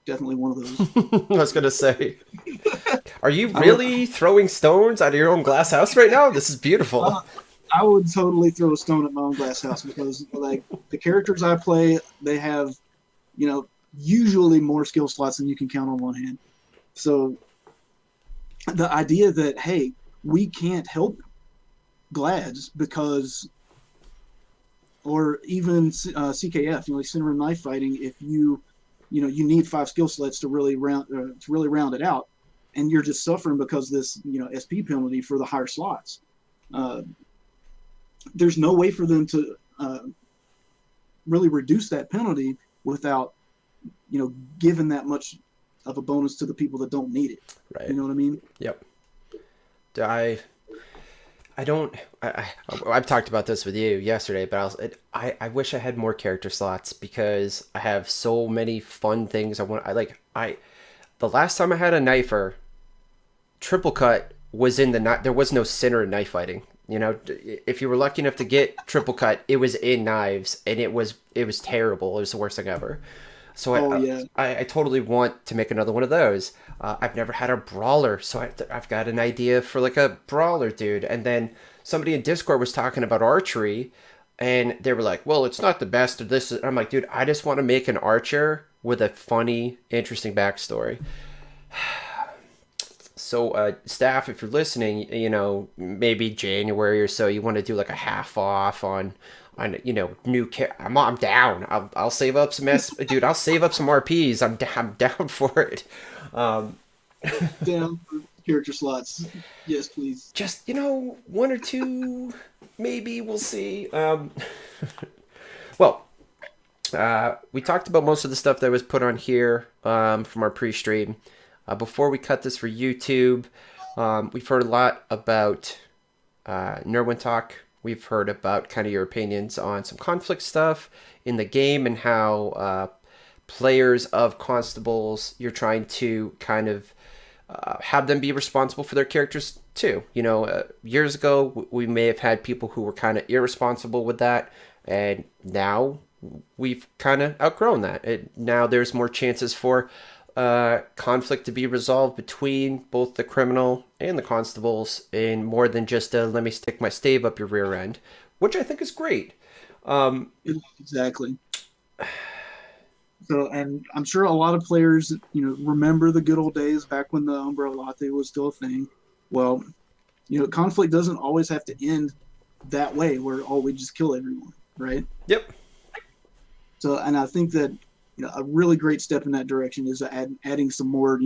definitely one of those. I was gonna say, are you really throwing stones out of your own glass house right now? This is beautiful. I would totally throw a stone at my own glass house because, like, the characters I play, they have, usually more skill slots than you can count on one hand. So the idea that, hey, we can't help Glads because, or even CKF, like Cinnamon Knife Fighting, if you need 5 skill slots to really round it out, and you're just suffering because this SP penalty for the higher slots. There's no way for them to really reduce that penalty without giving that much of a bonus to the people that don't need it. Right. You know what I mean? Yep. I've talked about this with you yesterday, but I wish I had more character slots because I have so many fun things the last time I had a knifer, triple cut was in there was no center in knife fighting. If you were lucky enough to get triple cut, it was in knives, and it was terrible. It was the worst thing ever. So I totally want to make another one of those. I've never had a brawler, so I've got an idea for like a brawler dude. And then somebody in Discord was talking about archery, and they were like, well, it's not the best of this. I'm like, dude, I just want to make an archer with a funny, interesting backstory. So, staff, if you're listening, maybe January or so, you want to do like a half off on new I'm down. I'll save up some dude. I'll save up some RPs. I'm down for it. Down for character slots. Yes, please. Just 1 or 2, maybe we'll see. Well, we talked about most of the stuff that was put on here from our pre-stream. Before we cut this for YouTube, we've heard a lot about Nerwintok. We've heard about kind of your opinions on some conflict stuff in the game and how players of Constables, you're trying to kind of have them be responsible for their characters too. Years ago, we may have had people who were kind of irresponsible with that, and now we've kind of outgrown that. Now there's more chances for conflict to be resolved between both the criminal and the constables in more than just let me stick my stave up your rear end, which I think is great. Exactly. So, and I'm sure a lot of players, remember the good old days back when the Umbrella Latte was still a thing. Well, conflict doesn't always have to end that way where, we just kill everyone, right? Yep. So, and I think that a really great step in that direction is adding some more,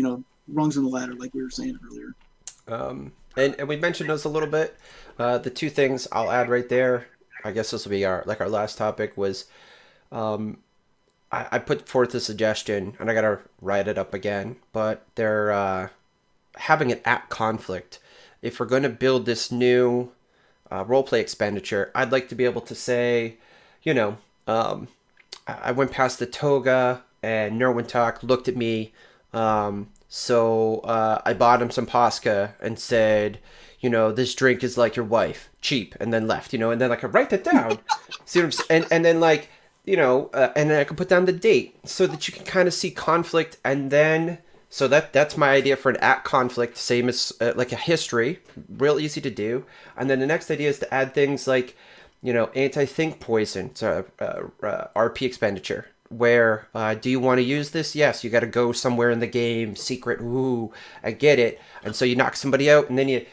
rungs in the ladder, like we were saying earlier. And we mentioned those a little bit. The 2 things I'll add right there, I guess this will be our last topic, was I put forth a suggestion, and I gotta write it up again, but they're having it at conflict. If we're going to build this new roleplay expenditure, I'd like to be able to say, I went past the toga, and Nerwintok looked at me, so I bought him some Posca and said, this drink is like your wife, cheap, and then left, and then I write that down. See what I'm saying? And then and then I can put down the date so that you can kind of see conflict, and then so that's my idea for an at conflict, same as like a history, real easy to do. And then the next idea is to add things like anti-think poison to RP expenditure. Where do you want to use this? Yes, you got to go somewhere in the game, secret. Ooh, I get it. And so you knock somebody out, and then you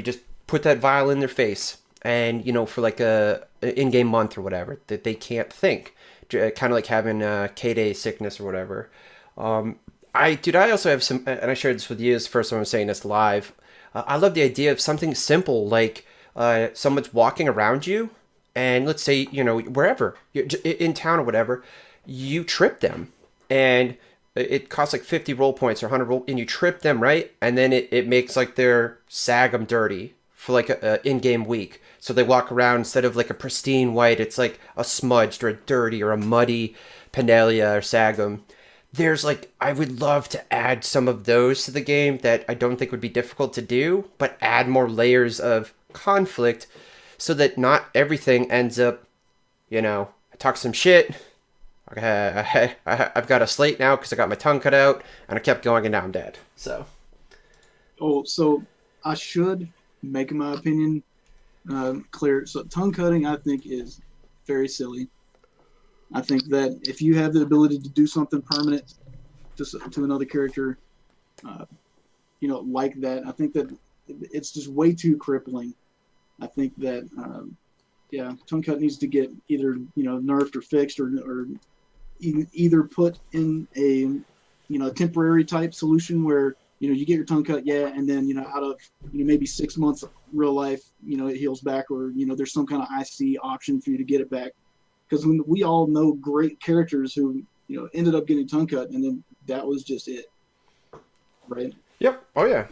just put that vial in their face, and for like a in-game month or whatever that they can't think, kind of like having K-Day sickness or whatever. I also have some, and I shared this with you. It's the first time I'm saying this live. I love the idea of something simple like someone's walking around you, and let's say wherever in town or whatever, you trip them, and it costs like 50 roll points or 100 roll, and you trip them right, and then it makes like their sag them dirty for like a in-game week. So they walk around instead of like a pristine white, it's like a smudged or a dirty or a muddy Penalia or Sagum. There's like I would love to add some of those to the game that I don't think would be difficult to do, but add more layers of conflict so that not everything ends up, I talk some shit. Okay, I've got a slate now because I got my tongue cut out, and I kept going, and now I'm dead. So, Oh, so I should make my opinion clear. So tongue cutting, I think, is very silly. I think that if you have the ability to do something permanent to another character, uh, like that, I think that it's just way too crippling. I think that, yeah, tongue cut needs to get either nerfed or fixed, or either put in a temporary type solution where you get your tongue cut, yeah, and then out of maybe 6 months of real life, it heals back, or there's some kind of IC option for you to get it back. Because we all know great characters who ended up getting tongue cut, and then that was just it, right? yep. Oh yeah.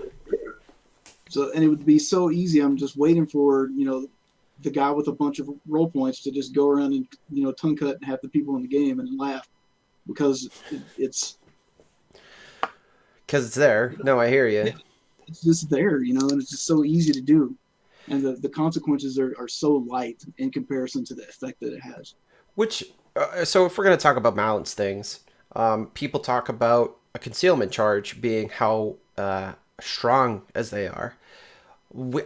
So, and it would be so easy. I'm just waiting for the guy with a bunch of role points to just go around and tongue cut half the people in the game and laugh, because it's Because it's there. No, I hear you. it's just there, and it's just so easy to do, and the consequences are so light in comparison to the effect that it has. Which, so if we're going to talk about balance things, people talk about a concealment charge being how strong as they are.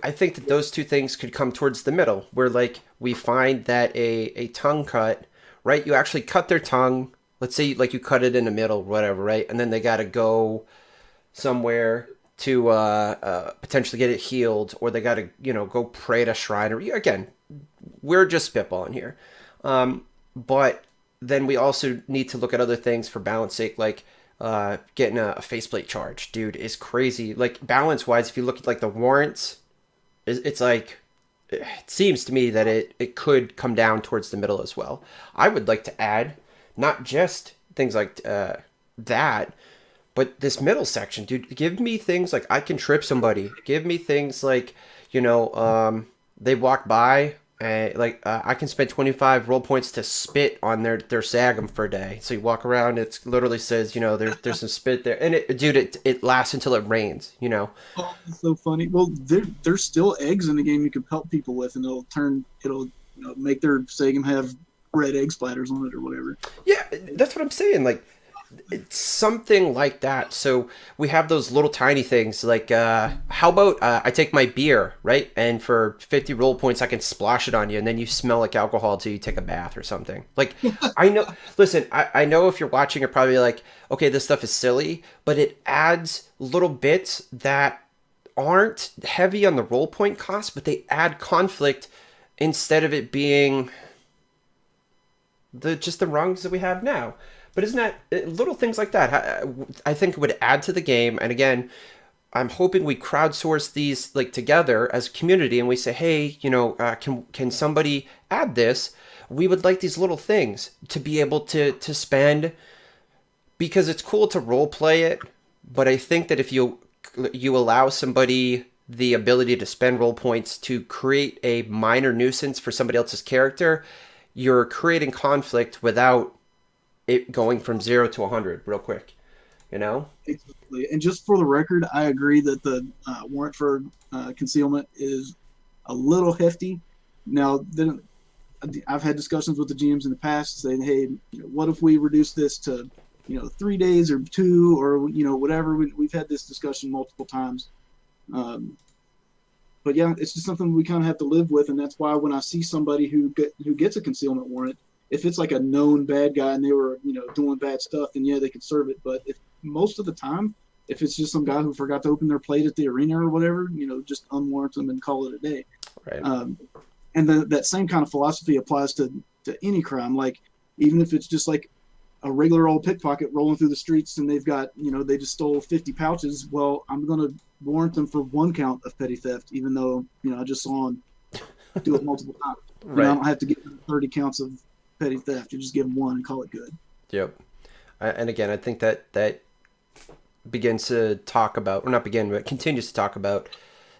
I think that those two things could come towards the middle, where like we find that a tongue cut, right? You actually cut their tongue. Let's say like you cut it in the middle, whatever, right? And then they got to go somewhere to potentially get it healed, or they got to go pray at a shrine. Or again, we're just spitballing here. But then we also need to look at other things for balance sake, like getting a faceplate charge, dude, is crazy. Like balance wise, if you look at like the warrants, it's like it seems to me that it could come down towards the middle as well. I would like to add not just things like that, but this middle section, dude. Give me things like I can trip somebody. Give me things like they walk by. I can spend 25 roll points to spit on their sagum for a day. So you walk around, it literally says, there's some spit there, and it lasts until it rains. Oh, it's so funny. Well, there's still eggs in the game you can pelt people with, and it'll make their sagum have red egg splatters on it or whatever. Yeah, that's what I'm saying. Like it's something like that. So we have those little tiny things like how about I take my beer, right, and for 50 roll points I can splash it on you, and then you smell like alcohol until you take a bath or something. Like I know, listen, I know if you're watching you're probably like, okay, this stuff is silly, but it adds little bits that aren't heavy on the roll point cost, but they add conflict instead of it being the wrongs that we have now. But isn't that little things like that? I think would add to the game. And again, I'm hoping we crowdsource these like together as a community, and we say, hey, can somebody add this? We would like these little things to be able to spend, because it's cool to role play it. But I think that if you allow somebody the ability to spend role points to create a minor nuisance for somebody else's character, you're creating conflict without it going from 0 to 100 real quick, Exactly. And just for the record, I agree that the warrant for concealment is a little hefty. Now, then I've had discussions with the GMs in the past saying, hey, what if we reduce this to 3 days or 2 or whatever. We've had this discussion multiple times. But yeah, it's just something we kind of have to live with, and that's why when I see somebody who gets a concealment warrant, if it's like a known bad guy and they were doing bad stuff, then yeah, they could serve it. But if most of the time, if it's just some guy who forgot to open their plate at the arena or whatever, just unwarrant them and call it a day. Right. And that same kind of philosophy applies to any crime. Like even if it's just like a regular old pickpocket rolling through the streets and they've got, they just stole 50 pouches. Well, I'm going to warrant them for one count of petty theft, even though, I just saw them do it multiple times. Right. I don't have to give them 30 counts of petty theft. You just give them one and call it good. Yep. And again, I think that begins to talk about, or not begin, but continues to talk about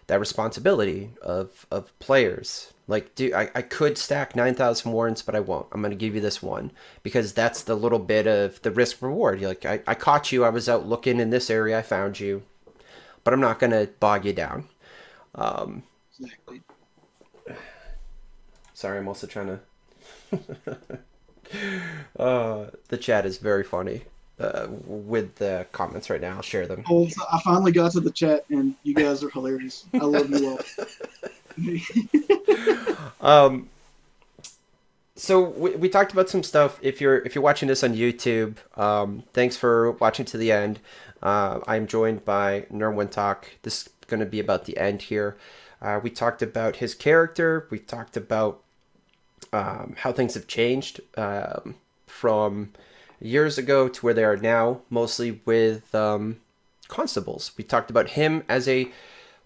that responsibility of players. Like, dude, I could stack 9,000 warrants, but I won't. I'm going to give you this one because that's the little bit of the risk reward. You're like, I caught you. I was out looking in this area. I found you, but I'm not going to bog you down. Exactly. Sorry, I'm also trying to. The chat is very funny with the comments right now. I'll share them. Oh, so I finally got to the chat, and you guys are hilarious. I love you all. So we talked about some stuff. If you're watching this on YouTube, thanks for watching to the end. I'm joined by Nerwintok. This is going to be about the end here. We talked about his character. We talked about how things have changed from years ago to where they are now, mostly with Constables. We talked about him as a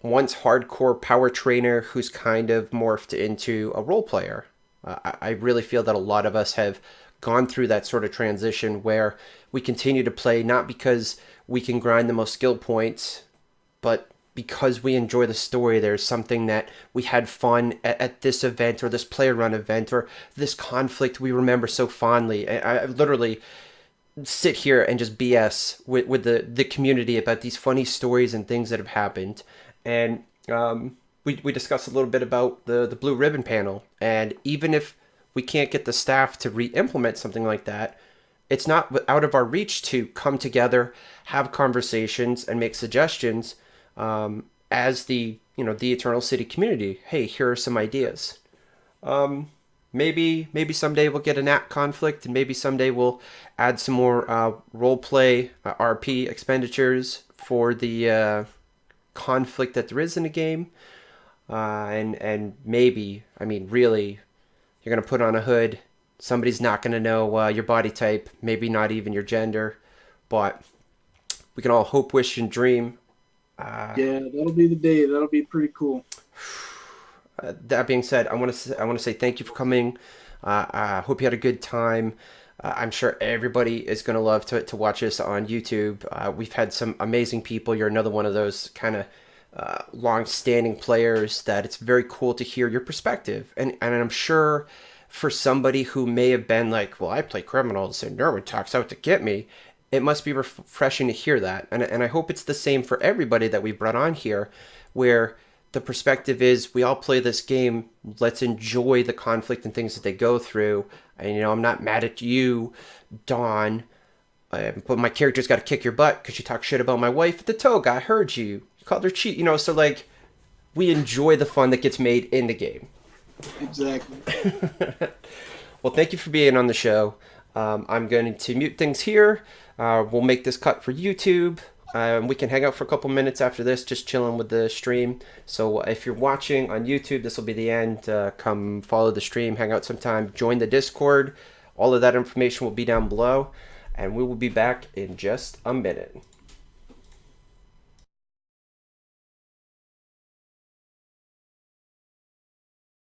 once hardcore power trainer who's kind of morphed into a role player. I really feel that a lot of us have gone through that sort of transition where we continue to play not because we can grind the most skill points, but because we enjoy the story. There's something that we had fun at this event or this player run event or this conflict we remember so fondly. I literally sit here and just BS with the community about these funny stories and things that have happened. And we discussed a little bit about the blue ribbon panel. And even if we can't get the staff to re-implement something like that, it's not out of our reach to come together, have conversations, and make suggestions as the Eternal City community. Hey, here are some ideas. Maybe someday we'll get an act conflict, and maybe someday we'll add some more role play RP expenditures for the conflict that there is in the game. And maybe, really, you're gonna put on a hood. Somebody's not gonna know your body type, maybe not even your gender, but we can all hope, wish, and dream. Yeah, that'll be the day. That'll be pretty cool. That being said, I want to say thank you for coming. I hope you had a good time. I'm sure everybody is going to love to watch this on YouTube. We've had some amazing people. You're another one of those kind of long-standing players that it's very cool to hear your perspective. And I'm sure for somebody who may have been like, well, I play criminals and Nerwintok's out to get me, it must be refreshing to hear that. And I hope it's the same for everybody that we brought on here, where the perspective is we all play this game. Let's enjoy the conflict and things that they go through. And, I'm not mad at you, Dawn, but my character's got to kick your butt because you talk shit about my wife at the toga. I heard you. You called her cheat. So like we enjoy the fun that gets made in the game. Exactly. Well, thank you for being on the show. I'm going to mute things here. We'll make this cut for YouTube. We can hang out for a couple minutes after this, just chilling with the stream. So if you're watching on YouTube, this will be the end. Come follow the stream, hang out sometime, join the Discord. All of that information will be down below. And we will be back in just a minute.